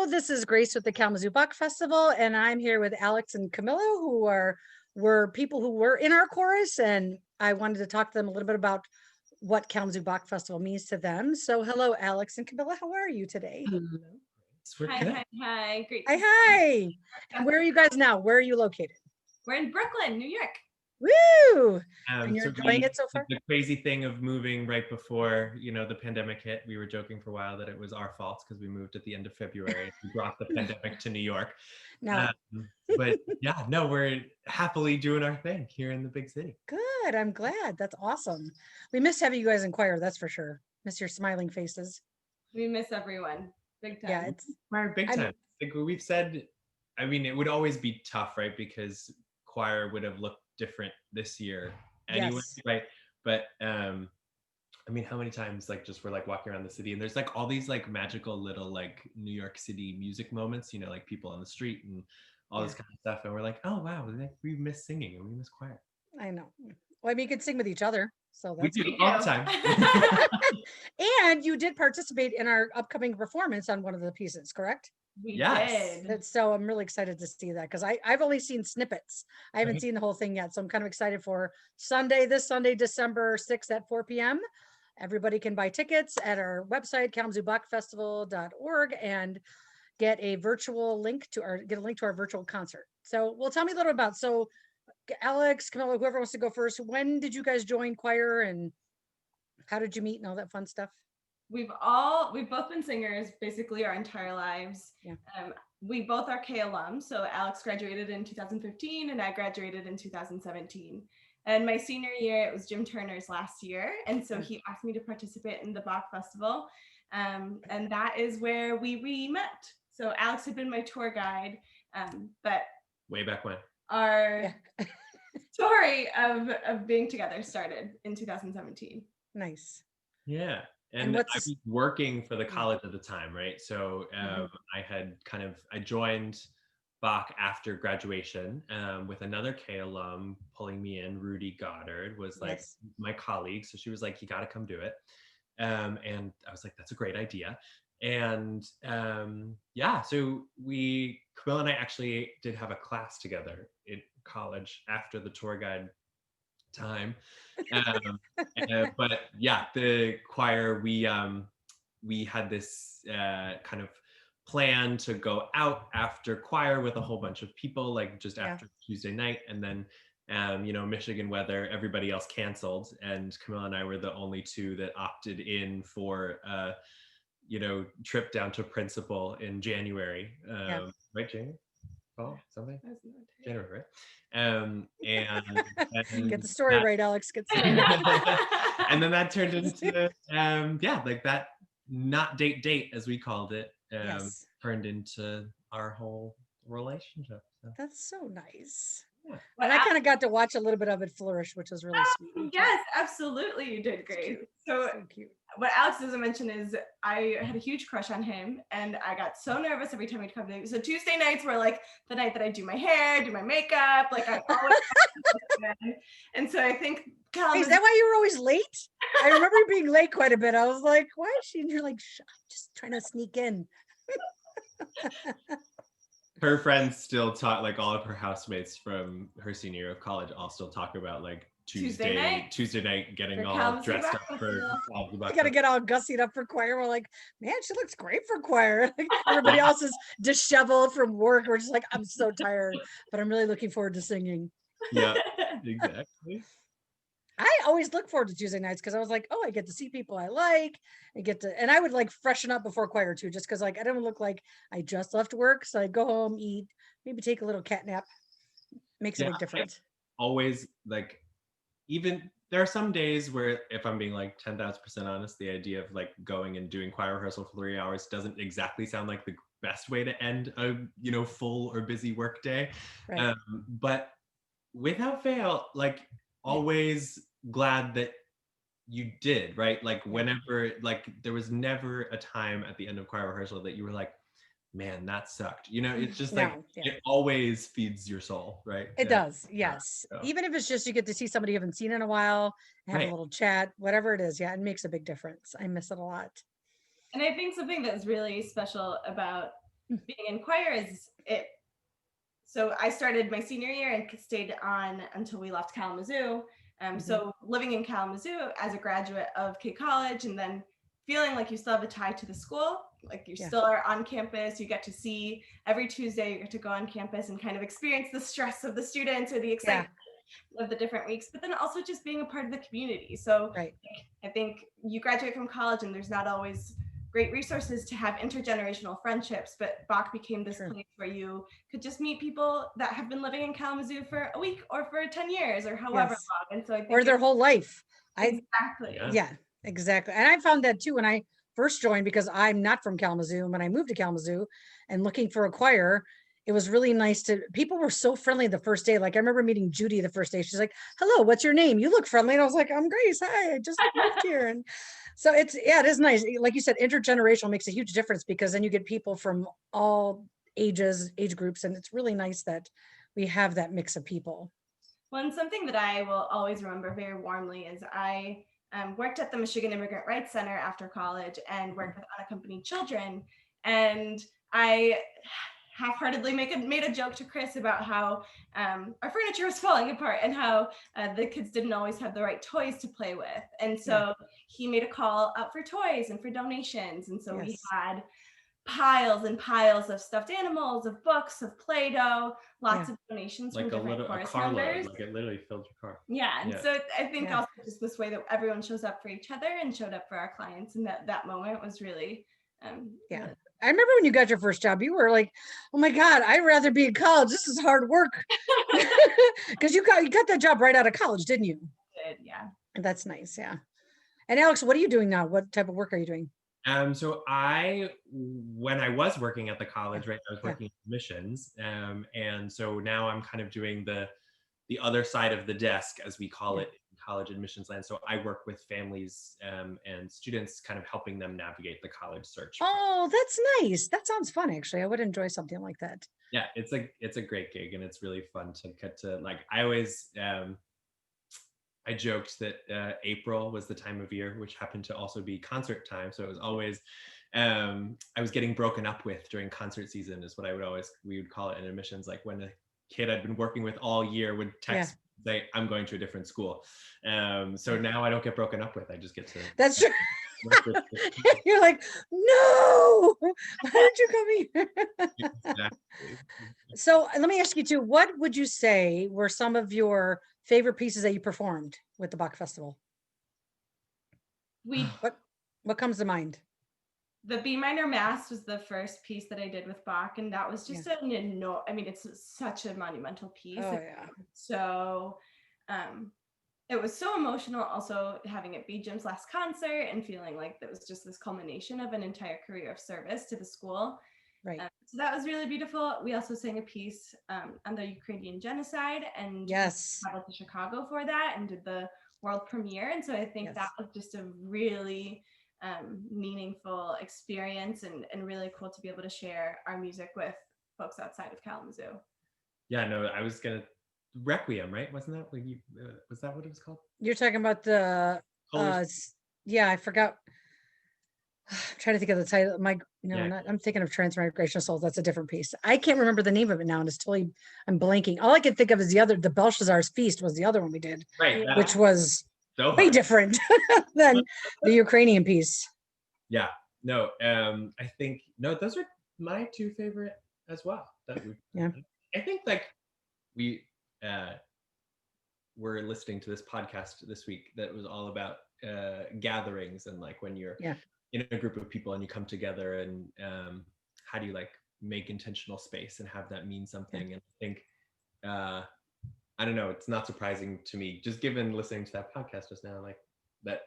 Hello, this is Grace with the Kalamazoo Bach Festival, and I'm here with Alex and Camilla, who were people who were in our chorus, and I wanted to talk to them a little bit about what Kalamazoo Bach Festival means to them. So, hello, Alex and Camilla. How are you today? Hello. We're Hi, good. hi, hi. Great. Hi, hi. And where are you guys now? Where are you located? We're in Brooklyn, New York. Woo! And you're So enjoying it so far? the crazy thing of moving right before, the pandemic hit, we were joking for a while that it was our fault because we moved at the end of February. We brought the pandemic to New York. No. But yeah, no, we're happily doing our thing here in the big city. Good. I'm glad. That's awesome. We miss having you guys in choir, that's for sure. Miss your smiling faces. We miss everyone. Big time. Yeah, it's Big time. Like we've said, it would always be tough, right? Because choir would have looked different this year anyway, yes. right? But how many times just we're walking around the city and there's all these magical little New York City music moments, like people on the street and all this kind of stuff, and we're like, oh wow, we miss singing and we miss choir. I know. Well, you could sing with each other, so that's we do all the time. And you did participate in our upcoming performance on one of the pieces, correct? We Yes. did. So I'm really excited to see that because I've only seen snippets. I haven't seen the whole thing yet. So I'm kind of excited for this Sunday, December 6th at 4 p.m. Everybody can buy tickets at our website, KalamazooBachFestival.org, and get a link to our virtual concert. So, well, tell me a little about, Alex, Camilla, whoever wants to go first, when did you guys join choir and how did you meet and all that fun stuff? We've both been singers basically our entire lives. Yeah. We both are K alums. So Alex graduated in 2015 and I graduated in 2017. And my senior year, it was Jim Turner's last year. And so he asked me to participate in the Bach Festival. And that is where we met. So Alex had been my tour guide, but way back when. Our story of being together started in 2017. Nice. Yeah. And I was working for the college at the time, right? So I joined Bach after graduation with another K alum pulling me in. Rudy Goddard was my colleague. So she was like, you got to come do it. And I was like, that's a great idea. And so Camilla and I actually did have a class together in college after the tour guide time. But yeah, the choir, we had this kind of plan to go out after choir with a whole bunch of people, after Tuesday night, and then Michigan weather, everybody else canceled, and Camilla and I were the only two that opted in for trip down to Principal in January. Right, January? Oh, something? January, right? And get the story right, Alex. Get the story right. And then that turned into that not date as we called it, turned into our whole relationship. So. That's so nice. Yeah. And I kind of got to watch a little bit of it flourish, which was really sweet. Yes, absolutely, you did great. So cute. What Alex doesn't mention is I had a huge crush on him, and I got so nervous every time he'd come to. So Tuesday nights were the night that I do my hair, do my makeup, I always. And so I think. Is that why you were always late? I remember you being late quite a bit. I was like, why is she? And you're like, I'm just trying to sneak in. Her friends still talk, all of her housemates from her senior year of college all still talk about Tuesday night getting all dressed up for I gotta get all gussied up for choir. We're like, man, she looks great for choir. Everybody else is disheveled from work. We're just like, I'm so tired, but I'm really looking forward to singing. Yeah, exactly. I always look forward to Tuesday nights because I was like, oh, I get to see people I like. And I would freshen up before choir too, just because I don't look like I just left work. So I'd go home, eat, maybe take a little cat nap. Makes a big difference. Always even there are some days where, if I'm being 10,000% honest, the idea of going and doing choir rehearsal for 3 hours doesn't exactly sound like the best way to end a full or busy work day. Right. But without fail, always glad that you did, right? Whenever, there was never a time at the end of choir rehearsal that you were like, man, that sucked. It's just it always feeds your soul, right? It does, yes. So. Even if it's just you get to see somebody you haven't seen in a while, have a little chat, whatever it is. Yeah, it makes a big difference. I miss it a lot. And I think something that's really special about being in choir is it. So I started my senior year and stayed on until we left Kalamazoo. So living in Kalamazoo as a graduate of K College, and then feeling like you still have a tie to the school, like you still are on campus, you get to see every Tuesday, you get to go on campus and kind of experience the stress of the students or the excitement of the different weeks, but then also just being a part of the community. So I think you graduate from college and there's not always great resources to have intergenerational friendships, but Bach became this place where you could just meet people that have been living in Kalamazoo for a week or for 10 years or however long. And so I think or their whole life. Exactly. Exactly. And I found that too when I first joined, because I'm not from Kalamazoo. When I moved to Kalamazoo and looking for a choir, it was really nice people were so friendly the first day. Like I remember meeting Judy the first day. She's like, hello, what's your name? You look friendly. And I was like, I'm Grace. Hi, I just moved here. And so it is nice. Like you said, intergenerational makes a huge difference, because then you get people from all age groups. And it's really nice that we have that mix of people. Well, and something that I will always remember very warmly is I worked at the Michigan Immigrant Rights Center after college and worked with unaccompanied children. And I half-heartedly made a joke to Chris about how our furniture was falling apart and how the kids didn't always have the right toys to play with. And so he made a call out for toys and for donations. And so we had piles and piles of stuffed animals, of books, of Play-Doh, lots of donations like from different chorus car members. Like it literally filled your car. And so I think also just this way that everyone shows up for each other and showed up for our clients, and that moment was really I remember when you got your first job, you were like, oh my God, I'd rather be in college. This is hard work. Because you got that job right out of college, didn't you? I did, yeah. That's nice, yeah. And Alex, what are you doing now? What type of work are you doing? So when I was working at the college, right, I was working in admissions. And so now I'm kind of doing the other side of the desk, as we call it, in college admissions land. So I work with families and students, kind of helping them navigate the college search. Oh, that's nice. That sounds fun, actually. I would enjoy something like that. Yeah, it's a great gig, and it's really fun to get to, like, I always, I joked that April was the time of year, which happened to also be concert time. So it was always, I was getting broken up with during concert season is what we would call it in admissions. Like when a kid I'd been working with all year would text, say, I'm going to a different school. So now I don't get broken up with. I just get to. That's true. You're like, no, why did you come here? Exactly. So let me ask you too, what would you say were some of your favorite pieces that you performed with the Bach Festival? What comes to mind? The B minor Mass was the first piece that I did with Bach, and that was just it's such a monumental piece. So it was so emotional, also having it be Jim's last concert and feeling like that was just this culmination of an entire career of service to the school. Right. So that was really beautiful. We also sang a piece on the Ukrainian genocide and traveled to Chicago for that and did the world premiere. And so I think that was just a really meaningful experience and really cool to be able to share our music with folks outside of Kalamazoo. Yeah, no, I was gonna Requiem, right? Wasn't that what was that what it was called? You're talking about the I forgot. I'm trying to think of the title. I'm thinking of Transmigration of Souls. That's a different piece. I can't remember the name of it now, and I'm blanking. All I can think of is the Belshazzar's Feast was the other one we did, right? Which was way different than the Ukrainian piece. Yeah, no, I think those are my two favorite as well. I think like we were listening to this podcast this week that was all about gatherings and like when you're in a group of people and you come together and how do you like make intentional space and have that mean something. And I think I don't know, it's not surprising to me, just given listening to that podcast just now, like that's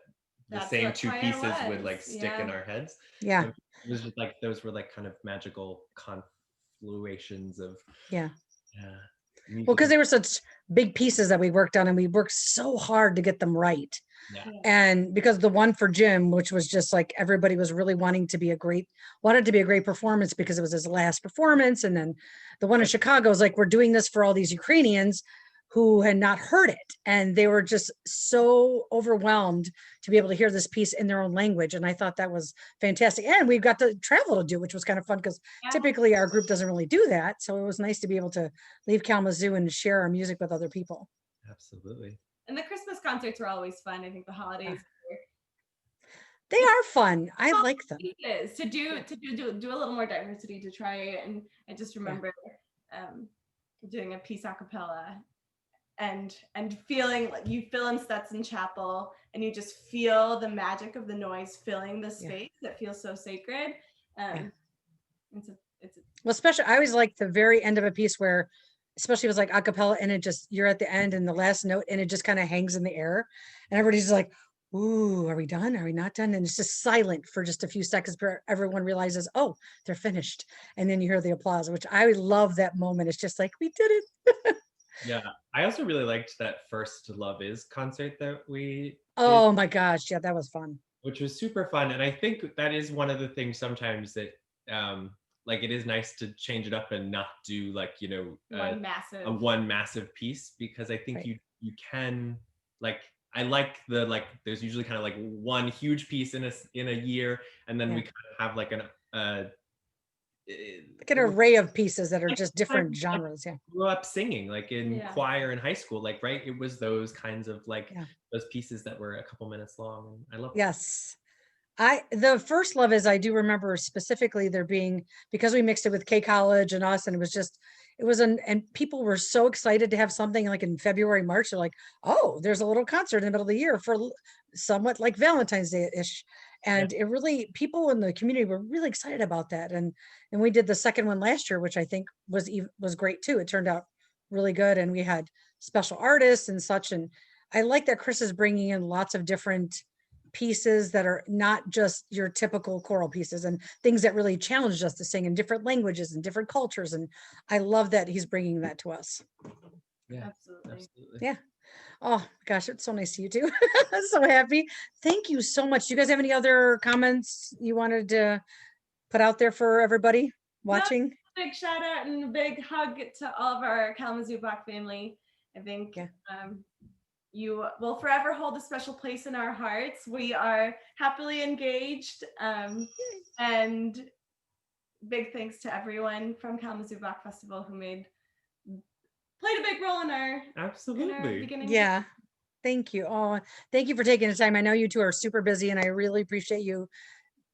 the same two pieces would like stick in our heads. It was just like those were like kind of magical confluations of well, because they were such big pieces that we worked on, and we worked so hard to get them right. And because the one for Jim, which was just like everybody was really wanted to be a great performance because it was his last performance, and then the one in Chicago is like, we're doing this for all these Ukrainians, who had not heard it, and they were just so overwhelmed to be able to hear this piece in their own language. And I thought that was fantastic. And we got to travel to do, which was kind of fun because typically our group doesn't really do that. So it was nice to be able to leave Kalamazoo and share our music with other people. Absolutely. And the Christmas concerts were always fun. I think the holidays they are fun. I like them. To do a little more diversity, to try it. And I just remember doing a piece a cappella and feeling like you fill in Stetson Chapel and you just feel the magic of the noise filling the space that feels so sacred. It's well, especially I always like the very end of a piece where, especially if it's like a cappella and it just, you're at the end and the last note and it just kind of hangs in the air and everybody's just like, ooh, are we done? Are we not done? And it's just silent for just a few seconds before everyone realizes, oh, they're finished. And then you hear the applause, which I love that moment. It's just like, we did it. Yeah. I also really liked that first Love Is concert that we Oh my gosh. Yeah, that was fun. Which was super fun. And I think that is one of the things sometimes that like it is nice to change it up and not do like, you know, one massive piece, because I think you can like, I like there's usually kind of like one huge piece in a year, and then we kind of have like an array of pieces that are just different genres. Yeah. Grew up singing like in choir in high school, like, right? It was those kinds of like those pieces that were a couple minutes long. And I love that. Yes. The first Love Is, I do remember specifically there being, because we mixed it with K College and us, and and people were so excited to have something like in February, March. They're like, oh, there's a little concert in the middle of the year for somewhat like Valentine's Day-ish. And it really, people in the community were really excited about that. And we did the second one last year, which I think was great too. It turned out really good. And we had special artists and such. And I like that Chris is bringing in lots of different pieces that are not just your typical choral pieces and things that really challenged us to sing in different languages and different cultures. And I love that he's bringing that to us. Yeah, absolutely. Yeah. Oh gosh, it's so nice to you too. I'm so happy. Thank you so much. Do you guys have any other comments you wanted to put out there for everybody watching? Big shout out and a big hug to all of our Kalamazoo Bach family. I think you will forever hold a special place in our hearts. We are happily engaged, and big thanks to everyone from Kalamazoo Bach Festival who played a big role in our beginning. Yeah, thank you. Oh, thank you for taking the time. I know you two are super busy, and I really appreciate you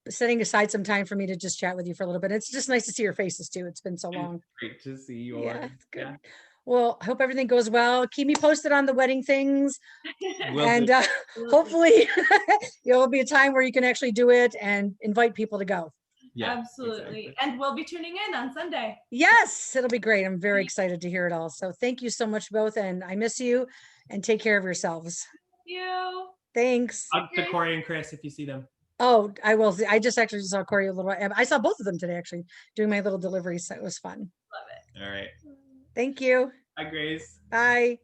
setting aside some time for me to just chat with you for a little bit. It's just nice to see your faces too. It's been so long. Great to see you. Yeah, it's good. Yeah. Well, I hope everything goes well. Keep me posted on the wedding things. And hopefully there'll be a time where you can actually do it and invite people to go. Yeah, absolutely. Exactly. And we'll be tuning in on Sunday. Yes, it'll be great. I'm very excited to hear it all. So thank you so much both. And I miss you, and take care of yourselves. Thank you. Thanks. Up to Corey and Chris if you see them. Oh, I will. I just actually saw Corey a little. I saw both of them today, actually, doing my little delivery. So it was fun. Love it. All right. Thank you. Bye, Grace. Bye.